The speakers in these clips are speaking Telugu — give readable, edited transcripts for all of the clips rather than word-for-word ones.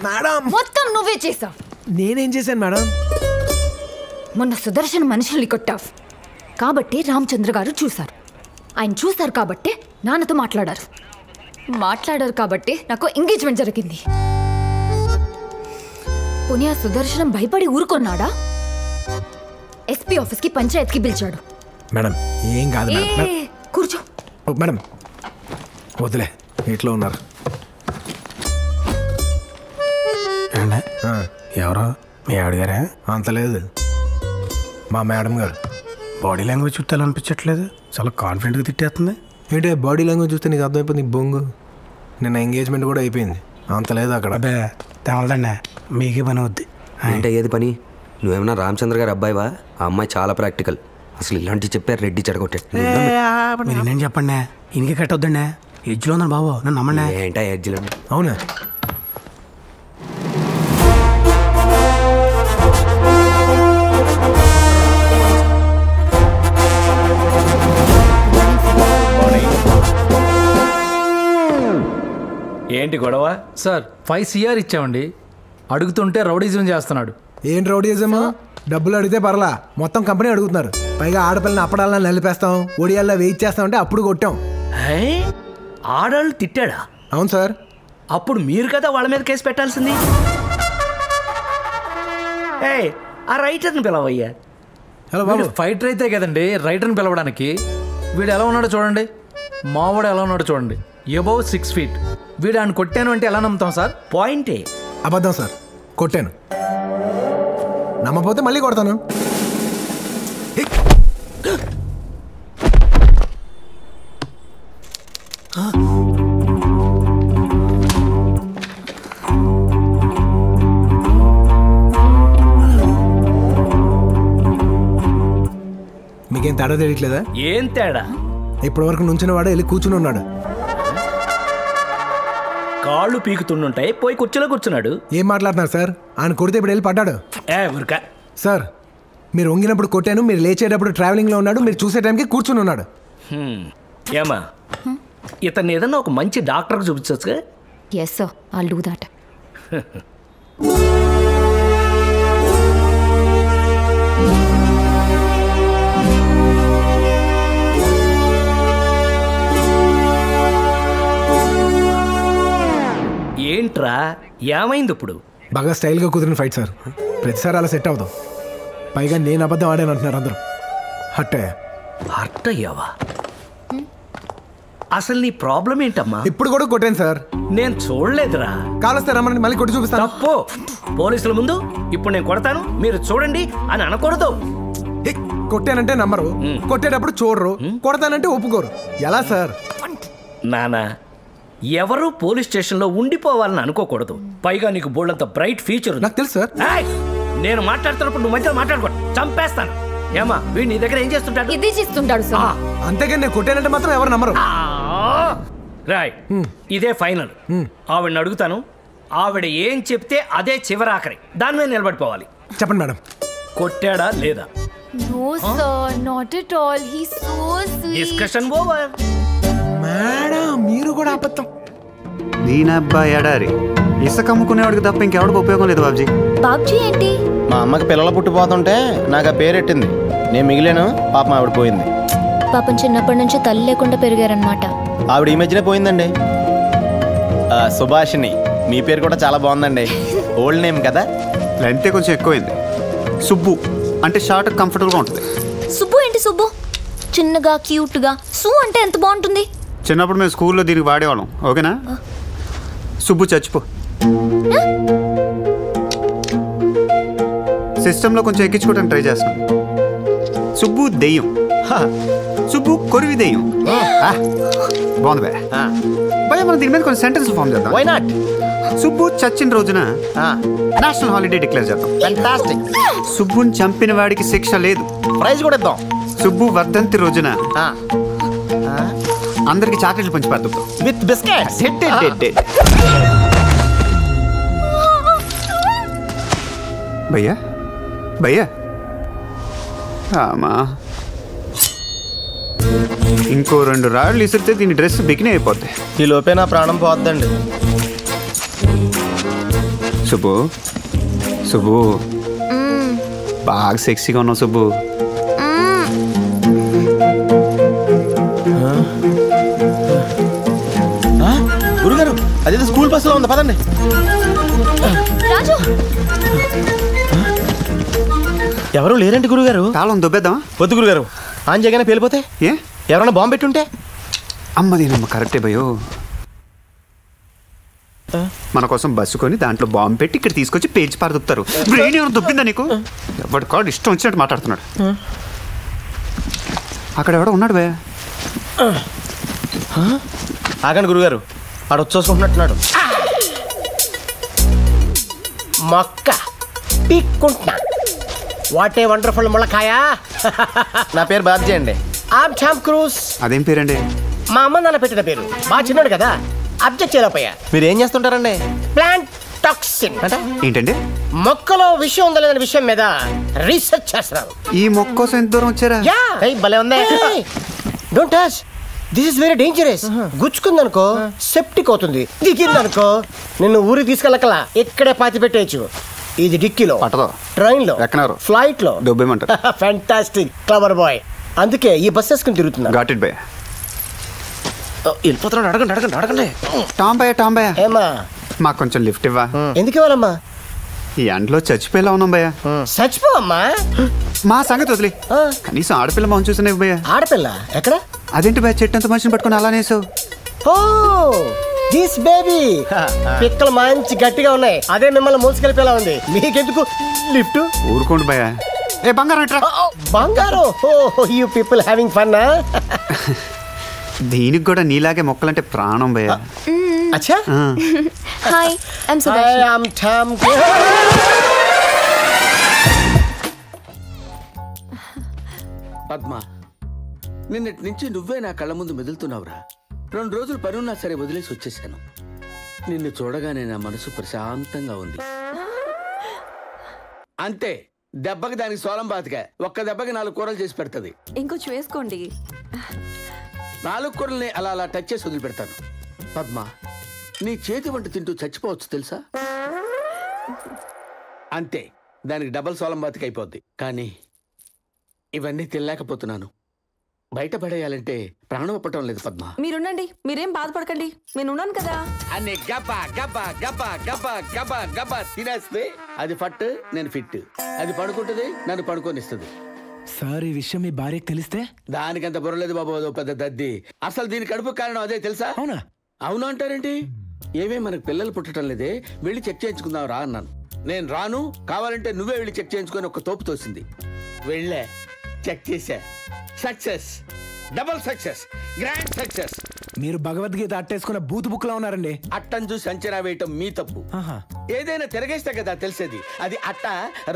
మేడం మొత్తం నువ్వే చేసావు. నేనేం చేశాను మేడం? మొన్న సుదర్శన్ మనుషుల్ని కొట్టావు కాబట్టి రామచంద్ర గారు చూశారు. ఆయన చూశారు కాబట్టి నాన్నతో మాట్లాడారు కాబట్టి నాకు ఎంగేజ్మెంట్ జరిగింది. పుణ్య సుదర్శనం భయపడి ఊరుకున్నాడా? ఎస్పీ ఆఫీస్కి పంచాయత్కి పిలిచాడు. మేడం ఏం కాదు మేడం. కూర్చో మేడం. వదిలే ఇంట్లో ఉన్నారు. ఎవరో మీ ఆవిడ గారా? అంత లేదు, మా మేడం గారు. బాడీ లాంగ్వేజ్ చూడాలనిపించట్లేదు, చాలా కాన్ఫిడెంట్గా తిట్టేస్తుంది. ఏంటి బాడీ లాంగ్వేజ్ చూస్తే నీకు అర్థమైపోయింది బొంగు. నిన్న ఎంగేజ్మెంట్ కూడా అయిపోయింది, అంత లేదు అక్కడ. అబ్బే తెవలదండి, మీకే పని అవుద్ది. అంటే ఏది పని? నువ్వేమన్నా రామచంద్ర గారు అబ్బాయివా? ఆ అమ్మాయి చాలా ప్రాక్టికల్. అసలు ఇలాంటివి చెప్పారు రెడ్డి చెడగొట్టే. మీరు నేను చెప్పండి, ఇంకే కట్టొద్దండి. ఎడ్జ్లో ఉందండి బాబు, నన్ను నమ్మండి. ఏంటా ఎడ్జ్లో? అవునా? ఏంటి గొడవ? సార్ 5 CR ఇచ్చామండి, అడుగుతుంటే రౌడీజం చేస్తున్నాడు. ఏం రౌడీజమా? డబ్బులు అడిగితే పర్లా, మొత్తం కంపెనీ అడుగుతున్నారు. పైగా ఆడపిల్లని అప్పడాలని నలిపేస్తాం, ఒడియాల్లో వెయిట్ చేస్తామంటే అప్పుడు కొట్టాం. ఆడాళ్ళు తిట్టాడా? అవును సార్. అప్పుడు మీరు కదా వాళ్ళ మీద కేసు పెట్టాల్సింది. ఆ రైటర్ని పిలవయ్యా. హలో బాబు, ఫైటర్ అయితే కదండి రైటర్ని పిలవడానికి. వీడు ఎలా ఉన్నాడో చూడండి, మావాడు ఎలా ఉన్నాడో చూడండి. Above 6 feet. వీడు ఆయన కొట్టాను అంటే ఎలా నమ్ముతాం సార్? పాయింటే. అబద్ధం సార్, కొట్టాను. నమ్మపోతే మళ్ళీ కొడతాను. మీకేం తేడా తెలియట్లేదా? ఏం తేడా? ఇప్పటి వరకు నుంచిన వాడు వెళ్ళి కూర్చుని ఉన్నాడు. కాళ్ళు పీకుతుంటాయి, పోయి కుర్చీలో కూర్చున్నాడు. ఏం మాట్లాడుతున్నారు సార్? ఆయన కొడితే ఇప్పుడు వెళ్ళి పడ్డాడు. సార్ మీరు వంగినప్పుడు కొట్టాను, మీరు లేచేటప్పుడు ట్రావెలింగ్లో ఉన్నాడు, మీరు చూసే టైంకి కూర్చుని ఉన్నాడు. ఏమా ఇతన్ని ఏదన్నా ఒక మంచి డాక్టర్కి చూపించవచ్చు. Yes sir, I'll do that. ఏంట్రా ఏమైంది ఇప్పుడు? బాగా స్టైల్గా కుదిరిన ఫైట్ సార్, ప్రతిసారి అలా సెట్ అవుతాం. పైగా నేను అబద్ధం ఆడాను అంటున్నారు అందరూ. హర్ట్ అయ్యావా? అసలు నీ ప్రాబ్లం ఏంటమ్మా? ఇప్పుడు కూడా కొట్టాను సార్. నేను చూడలేదురా. కాలుస్తే రమ్మని మళ్ళీ కొట్టి చూపిస్తాను. తప్పు. పోలీసుల ముందు ఇప్పుడు నేను కొడతాను, మీరు చూడండి అని అనకూడదు. కొట్టానంటే నమ్మరు, కొట్టేటప్పుడు చూడరు, కొడతానంటే ఒప్పుకోరు. ఎలా సార్? నానా, ఎవరు పోలీస్ స్టేషన్లో ఉండిపోవాలని అనుకోకూడదు. పైగా నీకు బోల్డంత బ్రైట్ ఫ్యూచర్. నాకు తెలుసు సార్. నేను మాట్లాడుతున్నప్పుడు నువ్వు మధ్యలో మాట్లాడుకో, చంపేస్తాను. ఏమా వీడు నీ దగ్గర ఏం చేస్తుంటాడు? ఇది చేస్తుంటాడు సార్. అంతేగాని నేను కొట్టానంటే మాత్రం ఎవరు నమ్మరు. రాయ్, ఇదే ఫైనల్. ఆవిడని అడుగుతాను, ఆవిడ ఏం చెప్తే అదే చివరాఖరి, దాని మీద నిలబడిపోవాలి. చెప్పండి మేడం, కొట్టాడా లేదా? No sir, not at all. He's so sweet. Discussion over. Madam మీరు కూడా అబద్ధం. దీనబ్బా ఎడారి, ఇసుక అమ్ముకునేవాడికి తప్ప ఇంకెవడికి ఉపయోగం లేదు బాబ్జీ. బాబ్జీ ఏంటి? మా అమ్మకి పిల్లలు పుట్టిపోతుంటే నాకు ఆ పేరెట్టింది. నేను మిగిలాను, పాపం ఆవిడ పోయింది. పాపం చిన్నప్పటి నుంచి తల్లి లేకుండా పెరిగారనమాట. ఆవిడ ఈ మధ్యనే పోయిందండి. సుభాషిణి, మీ పేరు కూడా చాలా బాగుందండి. ఓల్డ్ నేమ్ కదా. లెంతే కొంచెం ఎక్కువైంది. సుబ్బు అంటే షార్ట్ కంఫర్టబుల్గా ఉంటుంది. సుబ్బు ఏంటి సుబ్బు? చిన్నగా క్యూట్గా. సు అంటే ఎంత బాగుంటుంది. చిన్నప్పుడు మేము స్కూల్లో దీనికి వాడేవాళ్ళం. ఓకేనా? సుబ్బు చచ్చిపో. సిస్టంలో కొంచెం ఎక్కించుకోవడానికి ట్రై చేస్తాను. సుబ్బు దెయ్యం. సుబ్బు కొరివి దెయ్యం. బాగుంది భయ. భయ మనం దీని మీద కొన్ని సెంటెన్స్ ఫామ్ చేద్దాం. Why not? సుబ్బు చచ్చిన రోజున నేషనల్ హాలిడే డిక్లేర్ చేద్దాం. ఫ్యాంటాస్టిక్. సుబ్బుని చంపిన వాడికి శిక్ష లేదు. ప్రైజ్ కూడా ఇద్దాం. సుబ్బు వర్ధంతి రోజున అందరికి చాక్లెట్లు పంచి పడుతాం విత్ బిస్కెట్స్. భయ్యా భయ్యా ఆమా, ఇంకో 2 రాళ్ళు ఇసిరితే దీని డ్రెస్ బికినీ అయిపోద్ది. ఈ లోపే నా ప్రాణం పోద్దండి. సుబ్బు సుబ్బు బాగా సెక్సీగా ఉన్నావు సుబ్బు. గురుగారు అదేదో స్కూల్ బస్సులో ఉంది, పదండి. రాజు ఎవరు లేరండి గురుగారు. తాళం దొబ్బేద్దామా? వద్దు గురుగారు, ఆన్ చేయగానే పేలిపోతే. ఏ ఎవరన్నా బాంబు పెట్టుంటే? అమ్మదేనమ్మ కరెక్టే భయో. మన కోసం బస్సు కొని దాంట్లో బాంబు పెట్టి ఇక్కడ తీసుకొచ్చి పేచి పారదుపుతారు. బ్రెయిన్ ఏమైనా దొబ్బిందా నీకు? ఎవరి కాడు ఇష్టం వచ్చినట్టు మాట్లాడుతున్నాడు. అక్కడ ఎవడో ఉన్నాడు భయ. ఆగండి గురుగారు, ఆడు వచ్చేసుకుంటున్నట్టున్నాడు. మొక్క పీక్కుంటున్నా. What a wonderful ములకాయ. నా పేరు బాబ్జీ అండి. ఆమ్ టామ్ క్రూజ్. అదేం పేరండి? మా అమ్మ నాన్న పెట్టిన పేరు. బాగా చిన్నాడు కదా, అబ్జెక్ట్ చేయలేకపోయా. మీరు ఏం చేస్తుంటారండి? ప్లాంట్ టాక్సిన్ అంటే ఏంటండి? మొక్కలో విషయం ఉందా లేదనే విషయం మీద రీసెర్చ్ చేస్తున్నారు. ఈ మొక్క కోసం ఎంత దూరం వచ్చారా? భలే ఉంది. Don't touch, this is very dangerous. గుచ్చుకుందనుకో సెప్టిక్ అవుతుంది, దిగిందనుకో నిన్ను ఊరికి తీసుకెళ్ళకలా ఇక్కడే పాతి పెట్టేయచ్చు. ఇది డిక్కీలో, పట్టదో, ట్రైన్ లో, ఎక్కనారు, ఫ్లైట్ లో దొబ్బేమంటారు. Fantastic, clever bye. అందుకే ఈ బస్ వేసుకుని తిరుగుతున్నా. గాట్ ఇట్ భయ. వెళ్ళిపోతున్నాడు. అడగండి అడగండి అడగండి. టాంబయ్య ఏమా మాకు కొంచెం లిఫ్ట్ ఇవ్వా? ఎందుకు ఇవ్వాలమ్మా? ఈ ఎండలో చచ్చిపోయేలా ఉన్నాం భయ్య. చచ్చిపోవమ్మా. మా సంగతి వదిలే, కనీసం ఆడపిల్ల మొహం చూసినా భయ్య. ఆడపిల్ల ఎక్కడ? అదేంటి భయ, చెట్టు అంత మనిషిని పట్టుకుని అలానేసావు? Oh this baby. పిక్కలు మంచి గట్టిగా ఉన్నాయి, అదే మిమ్మల్ని మోసుకెళ్ళిపోయేలా ఉంది. మీకెందుకు లిఫ్ట్? ఊరుకోండి భయ. ఏ బంగారం ఎట్రా? బంగారం. ఓ యూ పీపుల్ హ్యావింగ్ ఫన్. దీనికి కూడా నీలాగే మొక్కలంటే ప్రాణం భయ. అచ్చా. Hi, I'm Sudarshan. పద్మ, నిన్నటి నుంచి నువ్వే నా కళ్ళ ముందు మెదులుతున్నావురా. 2 రోజులు పని ఉన్నా సరే వదిలేసి వచ్చేసాను. నిన్ను చూడగానే నా మనసు ప్రశాంతంగా ఉంది. అంతే, దెబ్బకి దానికి సోలం బాతిగా. ఒక్క దెబ్బకి 4 కూరలు చేసి పెడుతుంది. ఇంకొంచెం వేసుకోండి. 4 కూరల్ని అలా అలా టచ్ చేసి వదిలిపెడతాను. పద్మ, నీ చేతి వంట తింటూ చచ్చిపోవచ్చు తెలుసా? అంతే, దానికి డబల్ సోలం బాతికి అయిపోద్ది. కానీ ఇవన్నీ తినలేకపోతున్నాను. బయటపడేయాలంటే ప్రాణం ఒప్పటం లేదు పద్మ. మీరుండండి, మీరేం బాధపడకండి, నేను ఉన్నాను కదా. అన్ని గబ్బా గబ్బా గబ్బా గబ్బా గబ్బా గబ్బా తినేస్తే అది ఫట్, నేను ఫిట్. అది పడుకుంటుంది, నన్ను పడుకోనిస్తుంది. సార్, ఈ విషయం మీ భార్యకి తెలిస్తే? దానికంత బుర్రలేదు బాబు, అదో పెద్ద దద్ది. అసలు దీని కడుపు కారణం అదే తెలుసా? అవునా? అవును అంటారేంటి? ఏమే మనకు పిల్లలు పుట్టడం లేదే, వెళ్ళి చెక్ చేయించుకుందాం రా అన్నాను. నేను రాను, కావాలంటే నువ్వే వెళ్ళి చెక్ చేయించుకొని ఒక తోపు తోసింది. వెళ్ళే చెక్ చేశా, success, double success, grand success. మీరు భగవద్గీత అట్టేసుకున్న బూత్ బుక్ లో ఉన్నారండి. అట్టను చూసి అంచనా వేయటం మీ తప్పు. ఏదైనా తిరగేస్తే కదా తెలిసేది అది అట్ట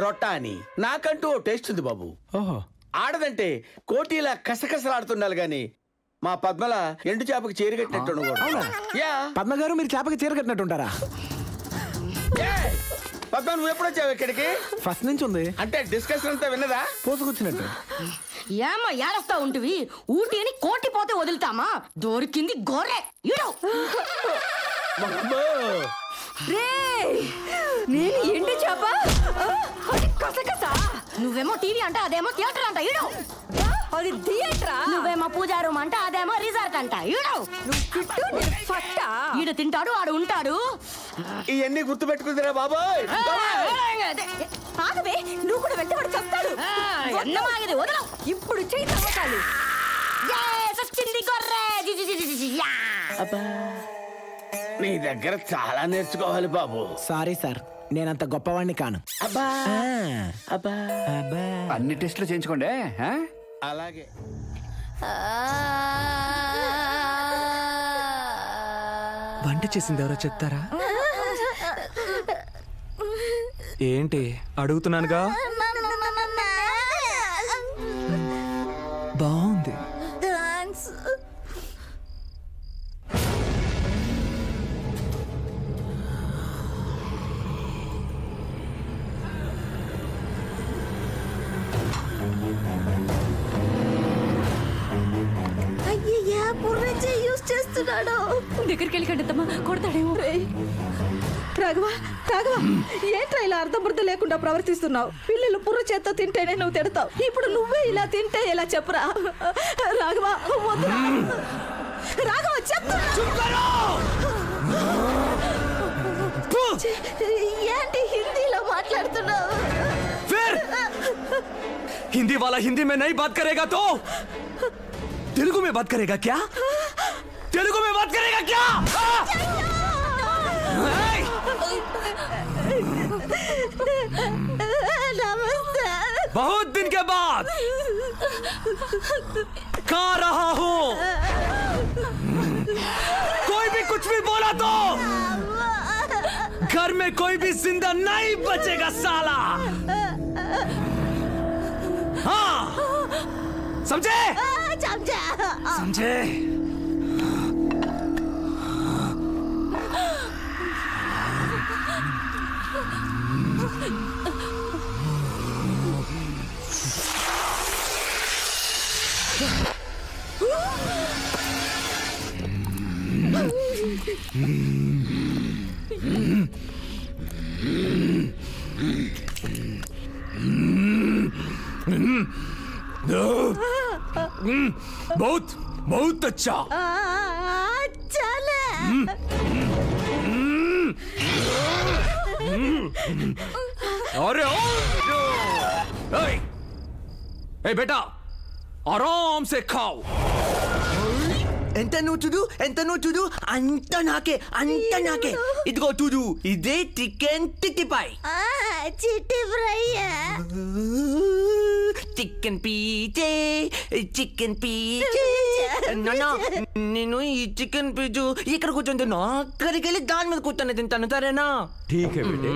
రొట్ట అని. నాకంటూ ఓ టేస్ట్ ఉంది బాబు. ఓహో, ఆడదంటే కోటీలా కసకసలాడుతుండాలి గాని మా పద్మల ఎండు చేపకి చేరుగట్టినట్టు. పద్మ గారు, మీరు చేపకి చేరుగట్టినట్టుంటారా? పద్మ, నువ్వు ఎప్పుడు వచ్చావు ఇక్కడికి? ఫస్ట్ నుంచి ఉంది. అంటే డిస్కషన్ అంతా విన్నదా? పోసుకొచ్చినట్టు. ఏమో ఏడస్తా ఉంటివి, ఊటీని కోటి పోతే వదులుతామా? దొరికింది గొర్రె. నేను ఎండి చేప, అది కసకస. నువ్వేమో టీవీ అంట, అదేమో థియేటర్ అంట. ఈడు అది థియేటరా? నువ్వేమో పూజా రూమ్ అంట, అదేమో రిసార్ట్ అంట. ఈడు తింటాడు, ఆడు ఉంటాడు. ఇవన్నీ గుర్తు పెట్టుకుందిరా బాబాయ్. ఆగవే, నువ్వు కూడా వెంట వాడు చస్తాడు. ఎన్నమాగది వదలవు. ఇప్పుడు చేయి తవ్వకాలు. నీ దగ్గర చాలా నేర్చుకోవాలి బాబు. సారీ సార్, నేనంత గొప్పవాడిని కాను. అబ్బా అబ్బా అబ్బా, అన్ని టెస్టులు చేయించుకోండి. అలాగే. వంట చేసింది ఎవరో చెప్తారా? ఏంటి అడుగుతున్నానుగా. బాగుంది. దగ్గరికి వెళ్ళి కట్టమ్మా, కొడతాడేమో. రాఘవ రాఘవ ఏంట్రా ఇలా అర్థబుద్ధ లేకుండా ప్రవర్తిస్తున్నావు? పిల్లలు పుర్ర చేత్తో తింటేనే నువ్వు తిడతావు, ఇప్పుడు నువ్వే ఇలా తింటే ఎలా చెప్పురా? రాఘవ వద్దురా. రాఘవ చెప్తున్నా. ఏంటి హిందీలో మాట్లాడుతున్నావు? हिंदी वाला हिंदी में नहीं बात करेगा तो तेलुगु में बात करेगा क्या? तेलुगु में बात करेगा क्या? नमस्ते। बहुत दिन के बाद कहाँ रहा हूँ? कोई भी कुछ भी बोला तो घर में कोई भी जिंदा नहीं बचेगा साला। हाँ समझे? समझे? बहुत बहुत अच्छा। चले। अरे ए बेटा आराम से खाओ। ఎంత నువ్వు చూడు అంత నాకే ఇదిగో చూడు ఇదే చికెన్ టిక్కిపాయ్ చిట్టి ఫ్రై చికెన్ పీచే నేను ఈ చికెన్ పీచు ఇక్కడ కూర్చొని నా అక్కడికి వెళ్ళి దాని మీద కూర్చొని తింటాను సరేనా? ठीक है बेटे।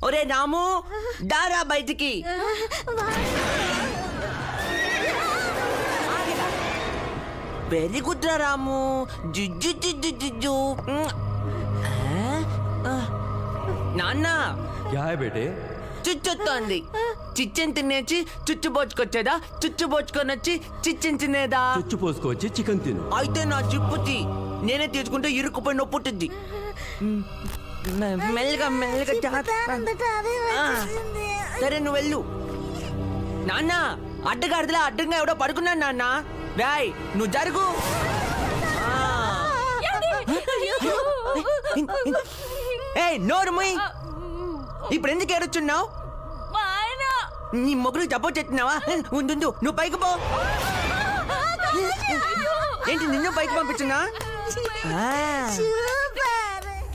ఒరే రాము దారా బయటికి. వెరీ గుడ్ రా రాము. జుజ్జు నాన్న क्या है बेटे? చుచ్చొస్తోంది. చిచ్చెన్ తినేసి చుచ్చుబోచుకొచ్చేదా, చుచ్చుబోచుకొని వచ్చి చిచ్చెన్ తినేదా? చుచ్చు పోసుకోవచ్చి చికెన్ తిను. అయితే నా చిప్పుతి నేనే తీసుకుంటే ఇరుక్కుపోయి నొప్పుంటుంది. మెల్లగా సరే నువ్వు వెళ్ళు. నాన్న అడ్డగాడిదలా అడ్డంగా ఎవడో పడుకున్నాను నాన్న. రాయ్ నువ్వు జరుగు. ఏ నోరు ముయ్. ఇప్పుడు ఎందుకు ఏడుచున్నావు? నీ మొగులు జబ్బు చెట్టున్నావా? ఉండు నువ్వు పైకి పో. ఏంటి నిన్ను పైకి పంపించున్నా?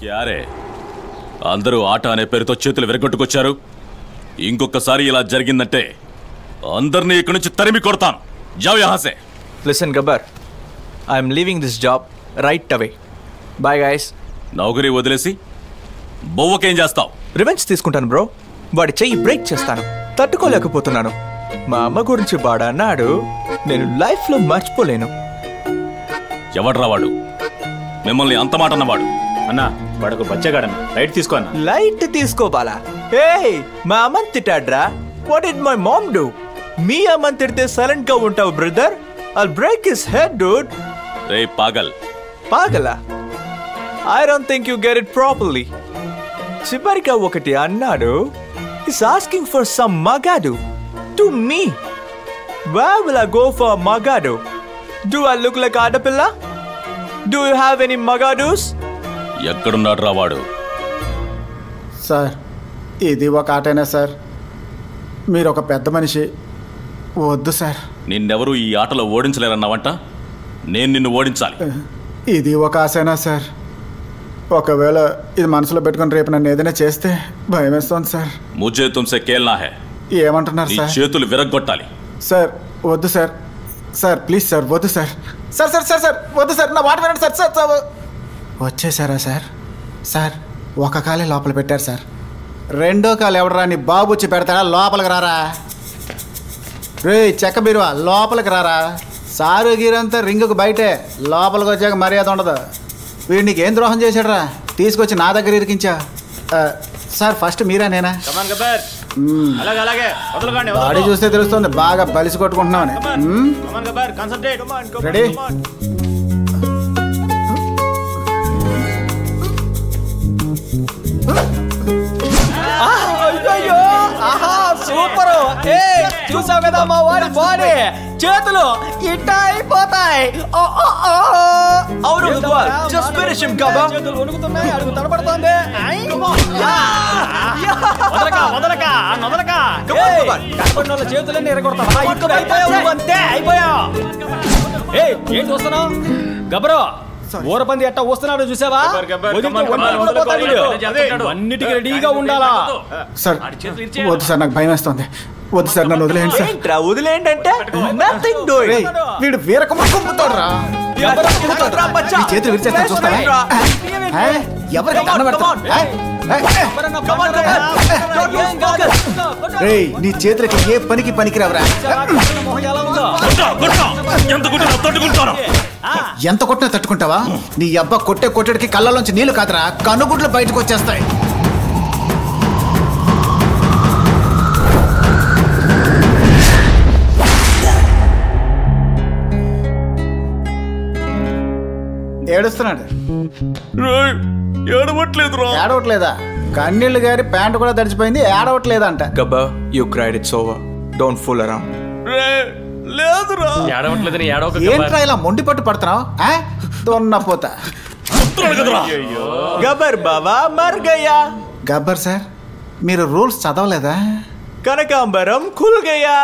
క్యారే అందరూ ఆట అనే పేరుతో చేతులు విరగొట్టుకొచ్చారు. ఇంకొకసారి ఇలా జరిగిందంటే అందరినీ ఇక్కడి నుంచి తరిమి కొడతాను. జావ్ యహాं से. Listen Gabbar, I'm leaving this job right away. Bye guys. నౌకరీ వదిలేసి బొవ్వకేం చేస్తావు? రివెంజ్ తీసుకుంటాను బ్రో. వాడి చెయ్యి బ్రేక్ చేస్తాను. తట్టుకోలేకపోతున్నాను. మా అమ్మ గురించి వాడు అన్నాడు, నేను లైఫ్లో మర్చిపోలేను. ఎవడ్రా వాడు? మిమ్మల్ని అంత మాట అన్నవాడు? అన్నా వాడొక బచ్చగాడన్న. లైట్ తీసుకో అన్న. లైట్ తీసుకోవాలా? ఏయ్ మా అమ్మని తిట్టాడ్రా. What did my mom do? మీ అమ్మని తిడితే సైలెంట్ గా ఉంటావు brother? I'll break his head dude. రే పాగల్. పాగలా? I don't think you get it properly. చివరిగా ఒకటి అన్నాడు. He's asking for some magadu. To me. Where will I go for magadu? Do I look like ఆడపిల్ల? Do you have any magadus? ఎక్కడున్నాడు రా వాడు? సార్ ఇది ఒక ఆటేనా సార్? మీరు ఒక పెద్ద మనిషి. వద్దు సార్. నిన్నెవరూ ఈ ఆటలో ఓడించలేరన్నావంట. నేను నిన్ను ఓడించాలి. ఇది ఒక ఆశేనా సార్? ఒకవేళ ఇది మనసులో పెట్టుకుని రేపు నన్ను ఏదైనా చేస్తే భయం వేస్తోంది సార్. ముझे तुमसे खेलना है. ఏమంటున్నారు సార్? చేతులు విరగ్గొట్టాలి. సార్ వద్దు సార్. సార్ ప్లీజ్ సార్ వద్దు sir. Sir sir sir sir వద్దు సార్. నా మాట వినండి సార్. సార్ సార్ వచ్చేసారా సార్? సార్ ఒక కాలే లోపల పెట్టారు సార్. రెండో కాలు ఎవడరా నీ బాబు వచ్చి పెడతాడా? లోపలికి రారా. రే చెక్క బీరువా లోపలికి రారా. సారు గీరంతా రింగుకు బయటే. లోపలికి వచ్చాక మర్యాద ఉండదు. వీడు నీకేం ద్రోహం చేశాడరా? తీసుకొచ్చి నా దగ్గర ఇరికించా. సార్ ఫస్ట్ మీరా నేనా? కమాన్ గబ్బర్. అలాగే అలాగే వదలకండి బాడీ చూస్తే తెలుస్తుంది బాగా బలిసి కొట్టుకుంటున్నామని. రెడీ? అయ్యో ఆహా సూపర్. చూసావు కదా మా వాడి బాడీ, చేతులు ఇట్టా అయిపోతాయి. అవును జస్ట్ ఫినిష్ హిమ్ గబ్బా. చేతులు వణుకుతున్నాయి, అడుగు తడబడుతోంది. వదలక కనపడిన చేతులన్నీ ఎరగొడతావా? ఇక్కడ అయిపోయావు, అంతే అయిపోయావు. ఏం చూస్తున్నావు గబ్బరో? ఊరపంది ఎట్టా వస్తున్నాడు చూసావా? అన్నిటికీ రెడీగా ఉండాలా? సార్ వద్దు సార్, నాకు భయం వేస్తుంది. వద్దు సార్, నన్ను వదిలేయండి సార్. వదిలేయండి అంటే వీడు వీరకముతాడురా. చేతులు విరిచేస్తా చూస్తావా? ఎవరికి కన్న పెడతావు? నీ చేతులకి ఏ పనికి పనికిరావరా? ఎంత కొట్టినా తట్టుకుంటావా? నీ అబ్బా కొట్టేడికి కళ్ళలోంచి నీళ్లు కాదురా, కనుగుడ్లు బయటకు వచ్చేస్తాయి. ఏడుస్తున్నాడు. ఏడవట్లేదా? కన్నీళ్ళు గారి ప్యాంటు కూడా తడిచిపోయింది, ఏడవట్లేదా అంట. Gabbar you cried, it's over, don't fool around. ఏంట్రా ఇలా మొండి పట్టు పడుతున్నావు? దొన్నపోతా. గబ్బర్ బాబా మర్ గయా. గబ్బర్ సార్, మీరు రూల్స్ చదవలేదా? కనకాంబరం ఖుల్ గయా.